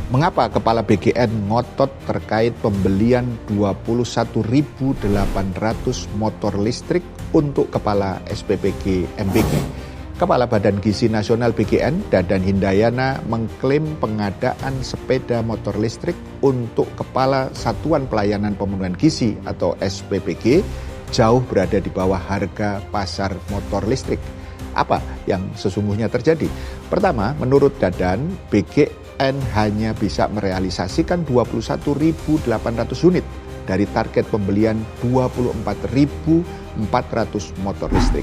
Mengapa Kepala BGN ngotot terkait pembelian 21.800 motor listrik untuk Kepala SPPG MBG? Kepala Badan Gizi Nasional BGN, Dadan Hindayana, mengklaim pengadaan sepeda motor listrik untuk Kepala Satuan Pelayanan Pemenuhan Gizi atau SPPG jauh berada di bawah harga pasar motor listrik. Apa yang sesungguhnya terjadi? Pertama, menurut Dadan, BGN hanya bisa merealisasikan 21.800 unit dari target pembelian 24.400 motor listrik.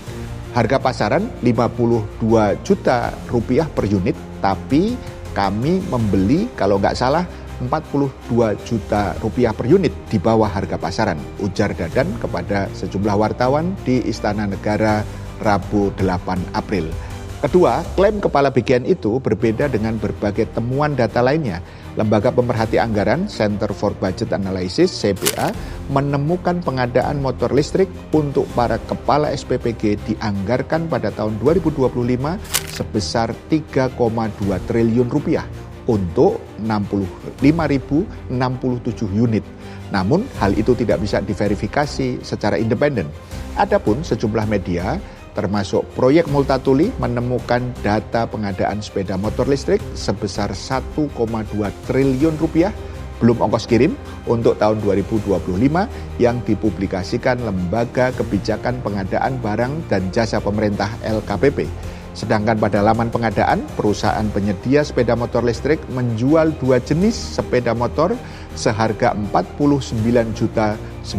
Harga pasaran 52 juta rupiah per unit, tapi kami membeli kalau nggak salah 42 juta rupiah per unit di bawah harga pasaran, ujar Dadan kepada sejumlah wartawan di Istana Negara Rabu 8 April. Kedua, klaim Kepala BGN itu berbeda dengan berbagai temuan data lainnya. Lembaga Pemerhati Anggaran Center for Budget Analysis (CBA) menemukan pengadaan motor listrik untuk para kepala SPPG dianggarkan pada tahun 2025 sebesar 3,2 triliun rupiah untuk 65.067 unit. Namun, hal itu tidak bisa diverifikasi secara independen. Adapun sejumlah media termasuk Proyek Multatuli menemukan data pengadaan sepeda motor listrik sebesar 1,2 triliun rupiah belum ongkos kirim untuk tahun 2025 yang dipublikasikan Lembaga Kebijakan Pengadaan Barang dan Jasa Pemerintah LKPP. Sedangkan pada laman pengadaan, perusahaan penyedia sepeda motor listrik menjual dua jenis sepeda motor seharga 49.950.000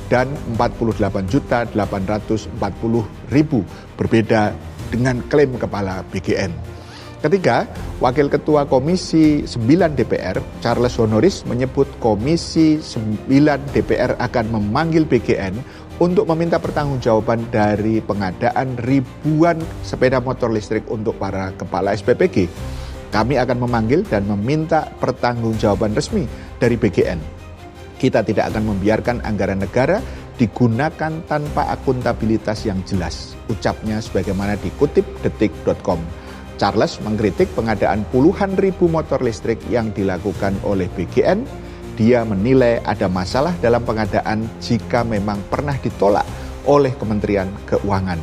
dan 48.840.000, berbeda dengan klaim Kepala BGN. Ketiga, Wakil Ketua Komisi 9 DPR, Charles Honoris, menyebut Komisi 9 DPR akan memanggil BGN untuk meminta pertanggungjawaban dari pengadaan ribuan sepeda motor listrik untuk para kepala SPPG. Kami akan memanggil dan meminta pertanggungjawaban resmi dari BGN. Kita tidak akan membiarkan anggaran negara digunakan tanpa akuntabilitas yang jelas, ucapnya sebagaimana dikutip detik.com. Charles mengkritik pengadaan puluhan ribu motor listrik yang dilakukan oleh BGN. Dia menilai ada masalah dalam pengadaan jika memang pernah ditolak oleh Kementerian Keuangan.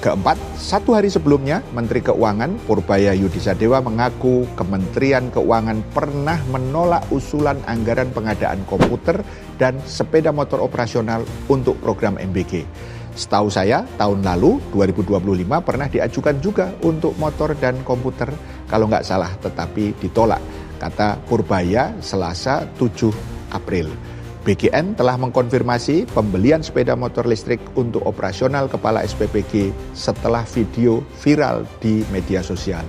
Keempat, satu hari sebelumnya, Menteri Keuangan Purbaya Yudisadewa mengaku Kementerian Keuangan pernah menolak usulan anggaran pengadaan komputer dan sepeda motor operasional untuk program MBG. Setahu saya, tahun lalu, 2025, pernah diajukan juga untuk motor dan komputer, kalau nggak salah, tetapi ditolak, kata Purbaya Selasa 7 April. BGN telah mengkonfirmasi pembelian sepeda motor listrik untuk operasional kepala SPPG setelah video viral di media sosial.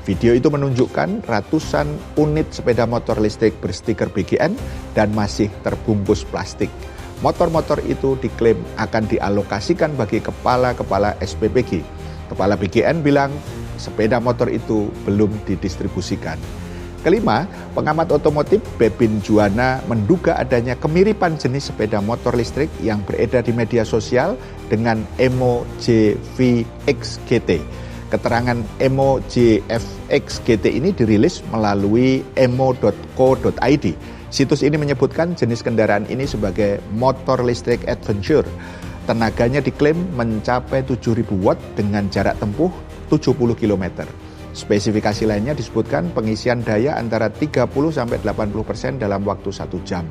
Video itu menunjukkan ratusan unit sepeda motor listrik berstiker BGN dan masih terbungkus plastik. Motor-motor itu diklaim akan dialokasikan bagi kepala-kepala SPPG. Kepala BGN bilang sepeda motor itu belum didistribusikan. Kelima, pengamat otomotif Bebin Juwana menduga adanya kemiripan jenis sepeda motor listrik yang beredar di media sosial dengan Emo JVX GT. Keterangan Emo JVX GT ini dirilis melalui emo.co.id. Situs ini menyebutkan jenis kendaraan ini sebagai motor listrik adventure. Tenaganya diklaim mencapai 7.000 watt dengan jarak tempuh 70 km. Spesifikasi lainnya disebutkan pengisian daya antara 30-80% dalam waktu 1 jam.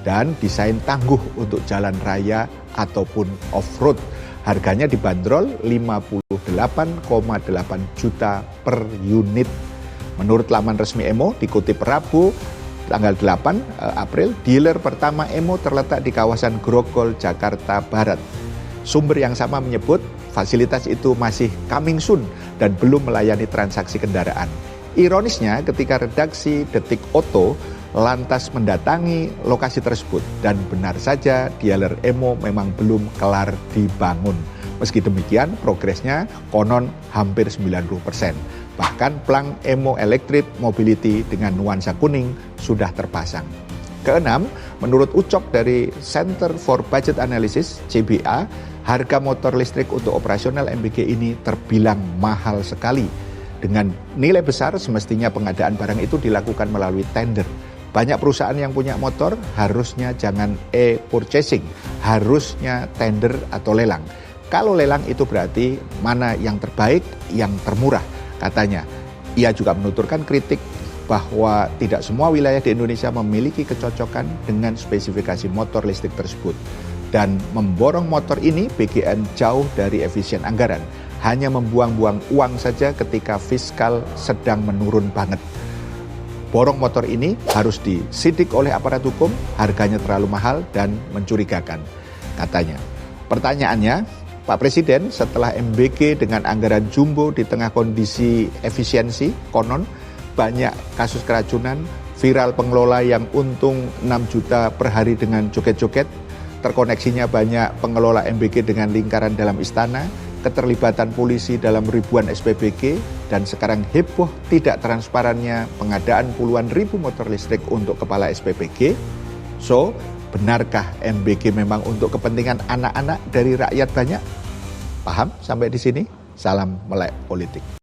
Dan desain tangguh untuk jalan raya ataupun off-road. Harganya dibanderol 58,8 juta per unit. Menurut laman resmi Emo, dikutip Rabu tanggal 8 April, dealer pertama Emo terletak di kawasan Grogol, Jakarta Barat. Sumber yang sama menyebut fasilitas itu masih coming soon dan belum melayani transaksi kendaraan. Ironisnya ketika redaksi Detik Auto lantas mendatangi lokasi tersebut dan benar saja dealer Emo memang belum kelar dibangun. Meski demikian progresnya konon hampir 90%. Bahkan plang Emo Electric Mobility dengan nuansa kuning sudah terpasang. Keenam, menurut Ucok dari Center for Budget Analysis (CBA), harga motor listrik untuk operasional MBG ini terbilang mahal sekali. Dengan nilai besar, semestinya pengadaan barang itu dilakukan melalui tender. Banyak perusahaan yang punya motor harusnya jangan e-purchasing, harusnya tender atau lelang. Kalau lelang itu berarti mana yang terbaik, yang termurah, katanya. Ia juga menuturkan kritik bahwa tidak semua wilayah di Indonesia memiliki kecocokan dengan spesifikasi motor listrik tersebut. Dan memborong motor ini, BGN jauh dari efisien anggaran. Hanya membuang-buang uang saja ketika fiskal sedang menurun banget. Borong motor ini harus disidik oleh aparat hukum, harganya terlalu mahal dan mencurigakan, katanya. Pertanyaannya, Pak Presiden setelah MBG dengan anggaran jumbo di tengah kondisi efisiensi, konon banyak kasus keracunan, viral pengelola yang untung 6 juta per hari dengan joget-joget, terkoneksinya banyak pengelola MBG dengan lingkaran dalam istana, keterlibatan polisi dalam ribuan SPBG, dan sekarang heboh tidak transparannya pengadaan puluhan ribu motor listrik untuk kepala SPBG. So, benarkah MBG memang untuk kepentingan anak-anak dari rakyat banyak? Paham sampai di sini? Salam melek politik.